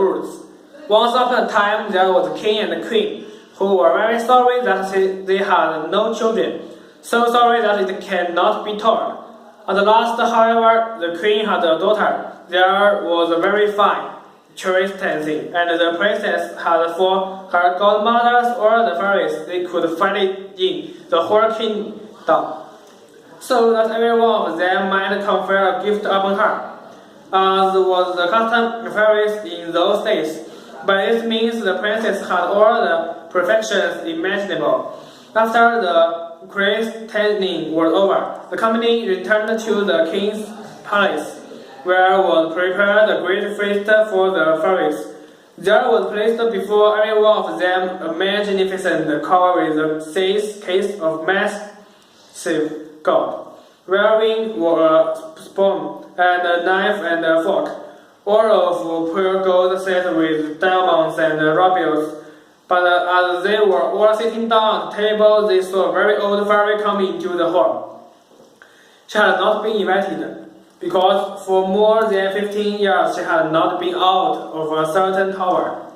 woods. Once upon a time there was a king and a queen who were very sorry that they had no children, so sorry that it cannot be told. At last, however, the queen had a daughter. There was a very fine chastity, and the princess had for her godmothers all the fairies they could find in the whole kingdom, so that every one of them might confer a gift upon her, as was the custom of fairies in those days. By this means, the princess had all the perfections imaginable. After the christening was over, the company returned to the king's palace, where was prepared a great feast for the fairies. There was placed before every one of them a magnificent cover with a case of massive gold, wherein were a spoon and a knife and a fork, all of pure gold set with diamonds and rubies. But as they were all sitting down at the table, they saw a very old fairy come into the hall. She had not been invited, because for more than 15 years she had not been out of a certain tower,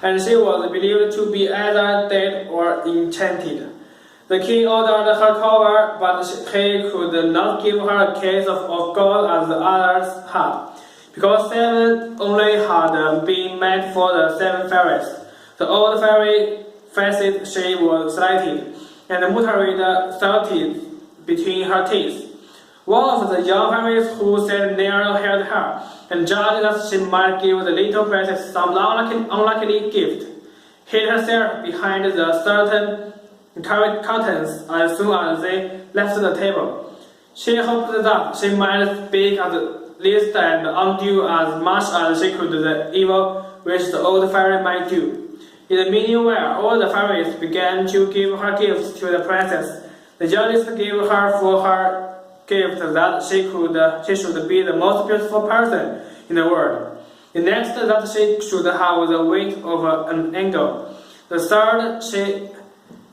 and she was believed to be either dead or enchanted. The king ordered her cover, but he could not give her a case of gold as the others had, because 7 only had been made for the 7 fairies. The old fairy fancied she was slighted, and muttered salted between her teeth. One of the young fairies who sat near held her, and judged that she might give the little princess some unlucky gift, hid herself behind the certain curtains as soon as they left the table. She hoped that she might speak at least and undo as much as she could the evil which the old fairy might do. In the meanwhile, all the fairies began to give her gifts to the princess. The youngest gave her for her gift that she should be the most beautiful person in the world. The next, that she should have the weight of an angel. The third,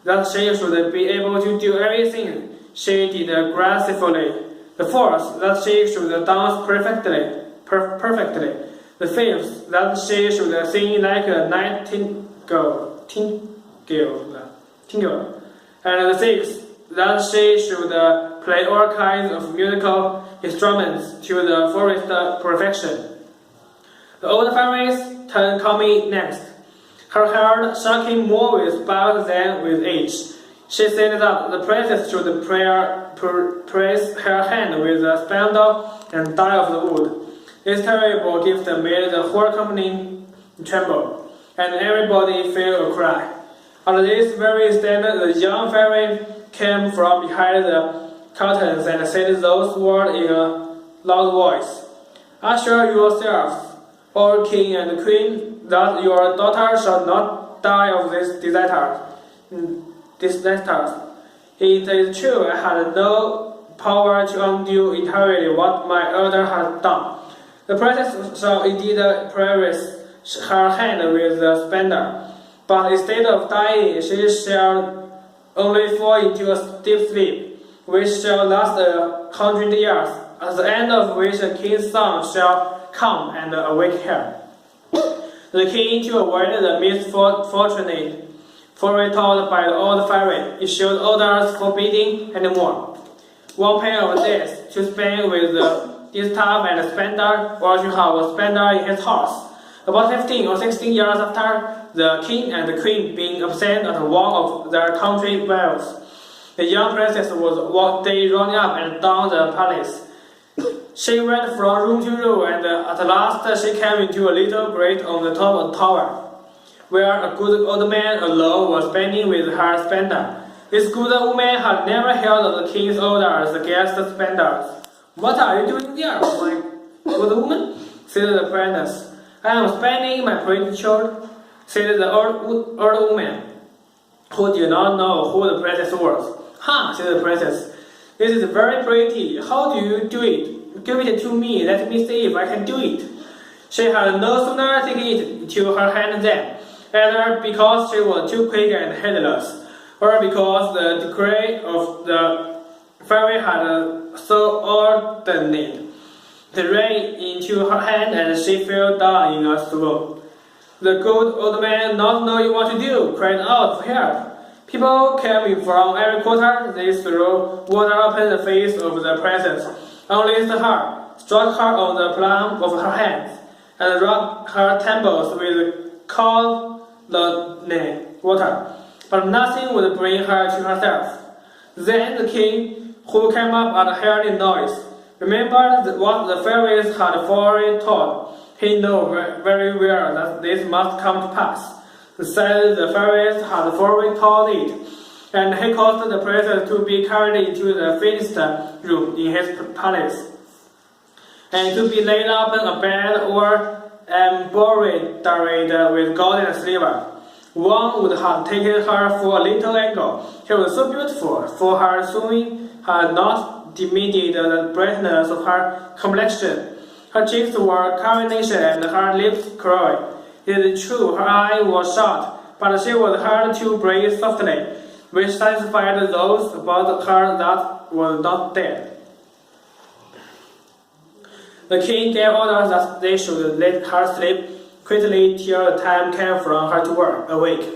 that she should be able to do everything she did gracefully. The fourth, that she should dance perfectly. The fifth, that she should sing like a nightingale. And the sixth, that she should play all kinds of musical instruments to the fullest perfection. The old fairy's turn coming next. Her heart shaking more with bound than with age. She said that the princess should press her hand with a spindle and die of the wood. This terrible gift made the whole company tremble, and everybody felt a cry. At this very instant, the young fairy came from behind the curtains and said those words in a loud voice. Assure yourselves, O king and queen, that your daughter shall not die of this disaster. It is true, I had no power to undo entirely what my elder had done. The princess shall indeed press her hand with the spindle, but instead of dying, she shall only fall into a deep sleep, which shall last 100 years, at the end of which a king's son shall come and awake her. The king, to avoid the misfortunate foretold by the old fairy, issued orders forbidding any more, one pair of days, to spend with the distaff and spender, or to have a spender in his house. About 15 or 16 years after, the king and the queen being absent at one of their country wells, the young princess was one day running up and down the palace. She went from room to room, and at last she came into a little grate on the top of the tower, where a good old man alone was spinning with her spindle. This good woman had never heard of the king's orders against spindles. "What are you doing there, my good woman?" said the princess. "I am spinning, my pretty child," said the old woman, who did not know who the princess was. "Ha," said the princess, "this is very pretty. How do you do it? Give it to me. Let me see if I can do it." She had no sooner taken it to her hand than, either because she was too quick and heedless, or because the decree of the fairy had so ordained, They ran into her hand and she fell down in a swoon. The good old man, not knowing what to do, cried out for help. People came from every quarter. They threw water upon the face of the princess, unlaced her, struck her on the palm of her hands, and rubbed her temples with cold water. But nothing would bring her to herself. Then the king, who came up and heard the noise, remembered what the fairies had foretold. He knew very well that this must come to pass. Said the fairies had foretold it, and he caused the princess to be carried into the fittest room in his palace, and to be laid up in a bed or embroidered with gold and silver. One would have taken her for a little angle. She was so beautiful, for her swimming had not diminished the brightness of her complexion. Her cheeks were carnation and her lips curled. It is true, her eye was shut, but she was heard to breathe softly, which satisfied those about her that was not dead. The king gave orders that they should let her sleep quickly till the time came for her to awake.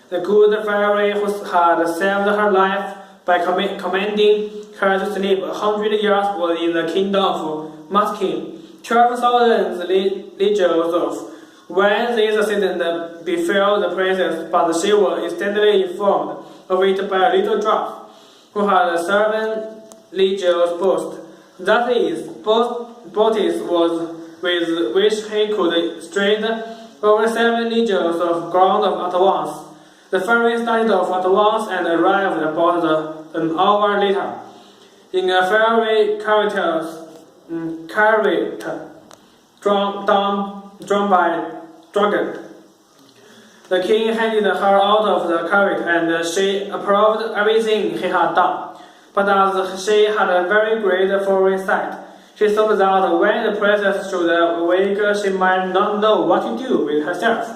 The good fairy who had saved her life by commanding her to sleep 100 years was in the kingdom of Muskin. 12,000 legions of. When this accident befell the princess, but she was instantly informed of it by a little dwarf, who had 7 legions boast. That is, bodies was with which he could stride over 7 legions of ground at once. The fairy started off at once and arrived about an hour later, in a fairy chariot drawn by dragon. The king handed her out of the chariot, and she approved everything he had done. But as she had a very great foresight, she thought that when the princess should awake, she might not know what to do with herself.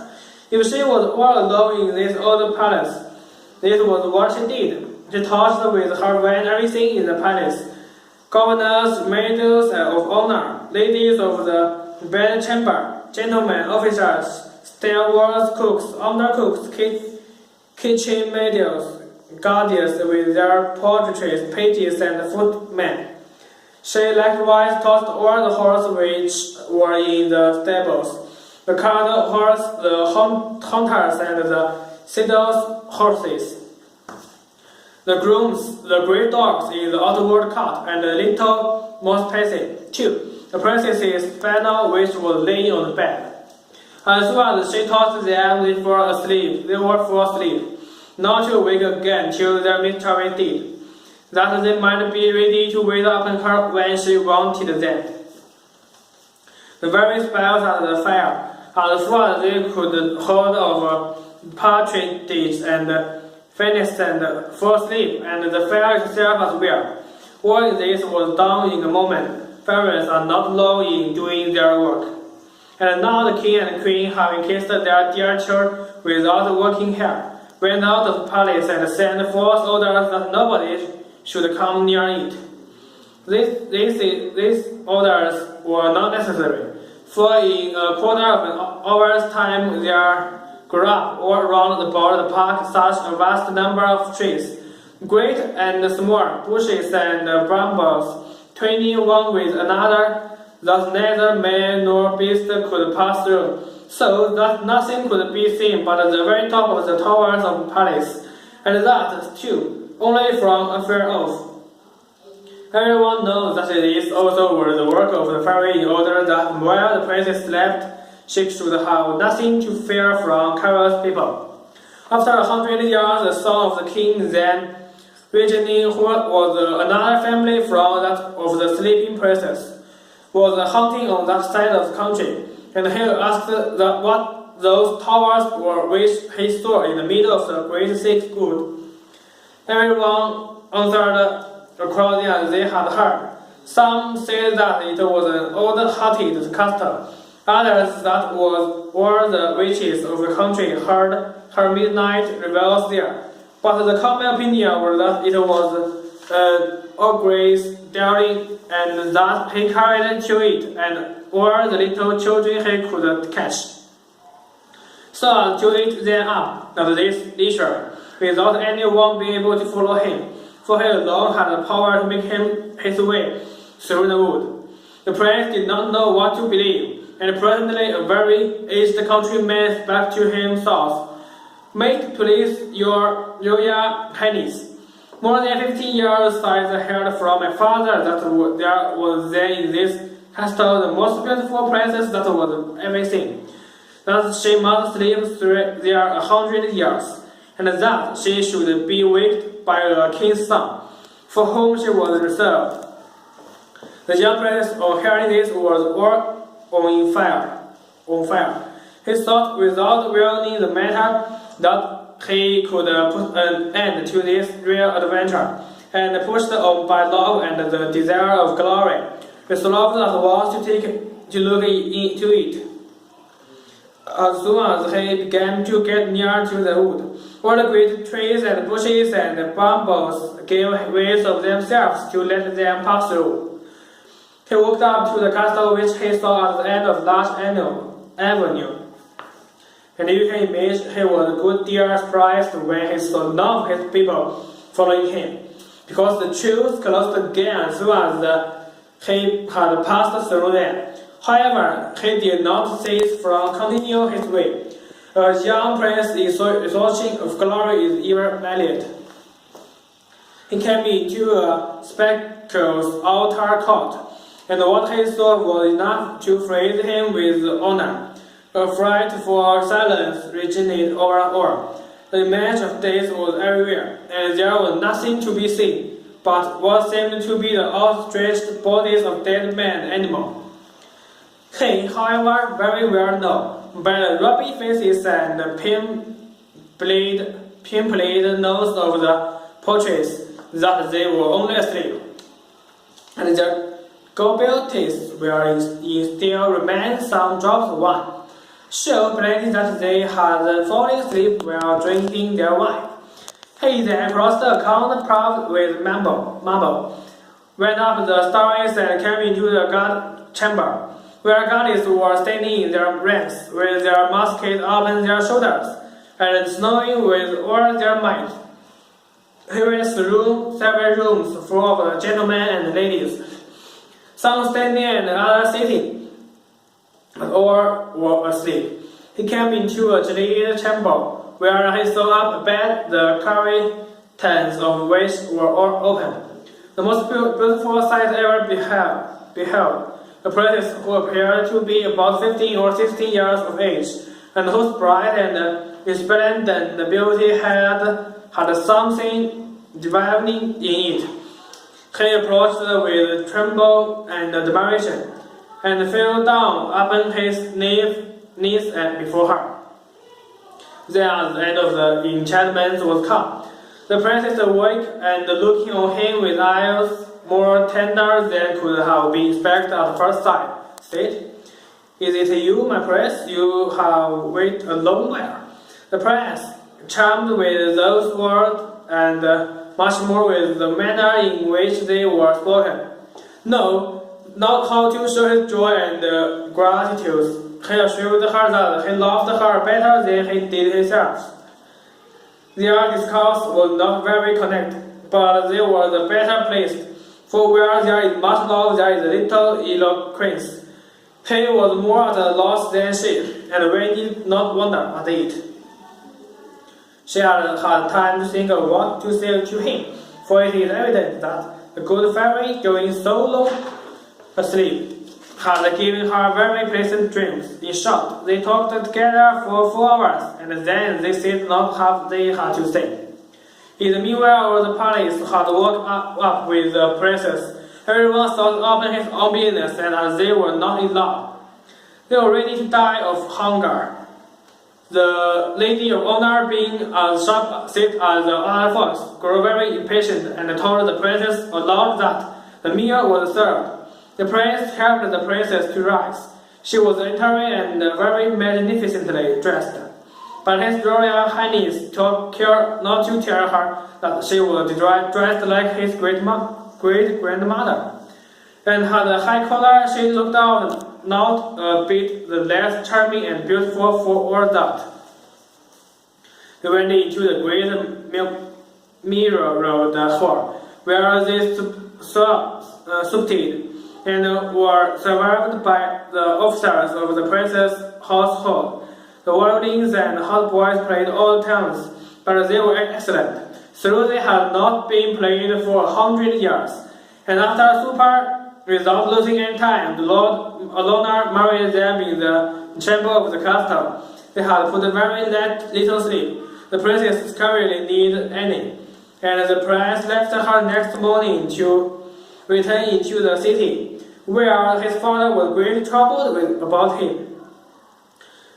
If she was all alone in this old palace, this was what she did. She touched with her wand everything in the palace: governors, maids of honor, ladies of the bedchamber, gentlemen, officers, stewards, cooks, undercooks, kitchen maids, guardians with their portraits, pages, and footmen. She likewise taught all the horses which were in the stables, the cart horse, the hunters, and the saddle horses, the grooms, the great dogs in the outward cart, and the little mouse pacing, too, the princess's spaniel which was laying on the bed. As soon as she taught them, they were full asleep, not to wake again till their mistress did, that they might be ready to wait upon her when she wanted them. The very spells at the fire, as soon as they could hold of partridges and finished and fall asleep, and the fire itself as well. All this was done in a moment. Fairies are not long in doing their work. And now the king and queen, having kissed their dear child without working hair, went out of the palace and sent forth orders that nobody should come near it. These orders were not necessary, for in a quarter of an hour's time there grew up all round about the park such a vast number of trees, great and small, bushes and brambles, twining one with another, that neither man nor beast could pass through, so that nothing could be seen but the very top of the towers of the palace, and that, too, only from afar off. Everyone knows that this also was the work of the fairy in order that while the princess slept, she should have nothing to fear from careless people. After 100 years, the son of the king then, returning, who was another family from that of the sleeping princess, was hunting on that side of the country, and he asked what those towers were which he saw in the middle of the great thick wood. Everyone answered according as they had heard. Some said that it was an old-hearted castle, others that was all the witches of the country heard her midnight revels there. But the common opinion was that it was grace daring, and that he carried to it, and all the little children he could catch. So as to eat them up at this leisure, without anyone being able to follow him, for he alone had the power to make him his way through the wood. The prince did not know what to believe, and presently a very aged countryman spoke to him thus: "Make please your royal highness. More than 15 years I heard from my father that there was then in this castle the most beautiful princess that was ever seen, that she must live there 100 years, and that she should be waked by a king's son, for whom she was reserved." The young prince, on hearing this, was all on fire. He thought, without weighing the matter, that he could put an end to this real adventure, and pushed on by love and the desire of glory, with love that wants to look into it. As soon as he began to get near to the wood, all the great trees and bushes and brambles gave way of themselves to let them pass through. He walked up to the castle which he saw at the end of large avenue, and you can imagine he was a good deal surprised when he saw none of his people following him, because the trees closed again as soon as he had passed through them. However, he did not cease from continuing his way. A young prince exhaustion of glory is ever valiant. He came into a spectacle's outer court, and what he saw was enough to freeze him with honor. A frightful silence resonated over all. The image of death was everywhere, and there was nothing to be seen but what seemed to be the outstretched bodies of dead men and animals. He, however, very well knew by the ruby faces and the pimpled nose of the portraits that they were only asleep, and their gobble teeth were still remained some drops of wine, show plainly that they had fallen asleep while drinking their wine. He then crossed the court paved with marble, went up the stairways and came into the guard chamber, where guards were standing in their ranks, with their muskets upon their shoulders, and snowing with all their might. He went through several rooms full of gentlemen and ladies, some standing and others sitting, but all were asleep. He came into a jaded chamber, where he saw up a bed, the curtains of which were all open. The most beautiful sight ever beheld. A princess who appeared to be about 15 or 16 years of age, and whose bright and resplendent beauty had something divine in it. He approached with tremble and admiration, and fell down upon his knees before her. Then at the end of the enchantment was come. The princess awoke, and looking on him with eyes more tender than could have been expected at first sight, said, "Is it you, my prince? You have waited a long while." The prince, charmed with those words, and much more with the manner in which they were spoken, no, not how to show his joy and gratitude. He assured her that he loved her better than he did himself. Their discourse was not very connected, but they were the better placed, for where there is much love there is little eloquence. He was more at a loss than she, and we did not wonder at it. She had time to think of what to say to him, for it is evident that the good fairy, during so long asleep, had given her very pleasant dreams. In short, they talked together for 4 hours, and then they said not half they had to say. In the meanwhile, the palace had woke up with the princess. Everyone thought upon his own business, and as they were not in love, they were ready to die of hunger. The lady of honor, being as sharp-sighted as the other folks, grew very impatient and told the princess aloud that the meal was served. The prince helped the princess to rise. She was entering and very magnificently dressed. but His Royal Highness took care not to tell her that she was dressed like his great-grandmother. And had a high collar, she looked out not a bit the less charming and beautiful for all that. They went into the great mirror hall, where they supped and were served by the officers of the prince's household. The violins and hautboys played all tunes, but they were excellent, though they had not been played for 100 years. And after supper, without losing any time, the Lord Alona married them in the chamber of the castle. They had put very little sleep. The princess scarcely needed any, and the prince left her next morning to return into the city, where his father was greatly troubled about him.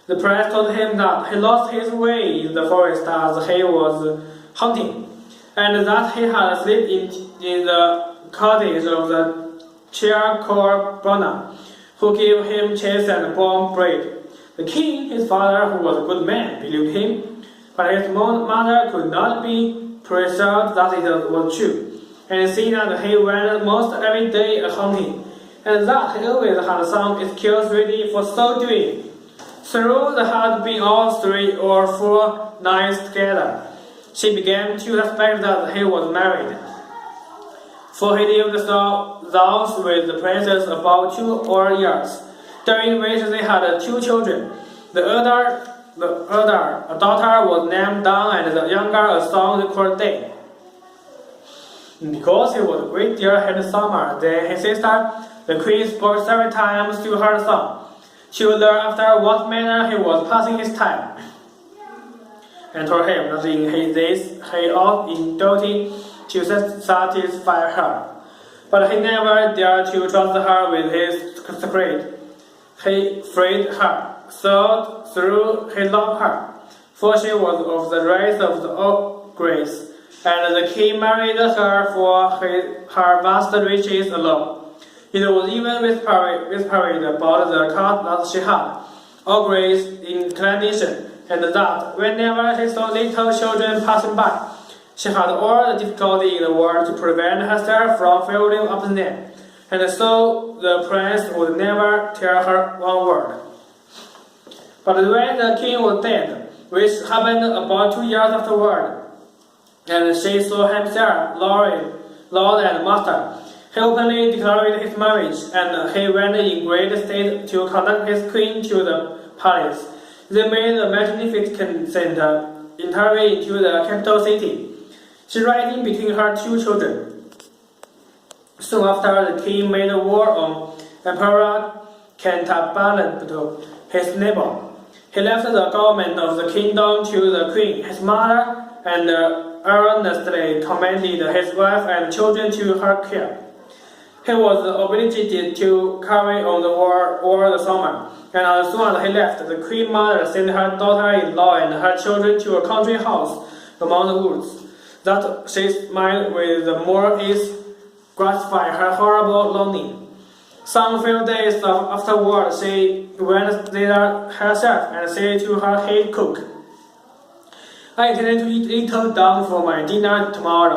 The prince told him that he lost his way in the forest as he was hunting, and that he had slept in the cottage of the charcoal burner, who gave him cheese and warm bread. The king, his father, who was a good man, believed him, but his mother could not be persuaded that it was true, and seeing that he went most every day hunting, and that he always had some excuse ready for so doing. Though they had been all 3 or 4 nights together, she began to suspect that he was married, for he lived thus with the princess about 2 or years, during which they had 2 children. The elder daughter was named Dan, and the younger a son called Day. Because he was a great deal handsomer than his sister, the queen spoke several times to her son. She would learn after what manner he was passing his time, and told him that in this he ought in duty to satisfy her. But he never dared to trust her with his secret. He feared her, through he loved her, for she was of the race of the Grace, and the king married her for her vast riches alone. It was even whispered about the cult that she had, Grace inclination, and that whenever she saw little children passing by, she had all the difficulty in the world to prevent herself from falling upon them, and so the prince would never tell her one word. But when the king was dead, which happened about 2 years afterward, and she saw himself Lord and Master, he openly declared his marriage, and he went in great state to conduct his queen to the palace. They made a magnificent interview into the capital city, she riding between her 2 children. Soon after, the king made a war on Emperor Cantabalento, his neighbor. He left the government of the kingdom to the queen, his mother, and earnestly commended his wife and children to her care. He was obliged to carry on the war all the summer, and as soon as he left, the queen mother sent her daughter-in-law and her children to a country house among the woods, that she might with the more ease gratify her horrible longing. Some few days afterward, she went thither herself and said to her head cook, "I intend to eat little down for my dinner tomorrow."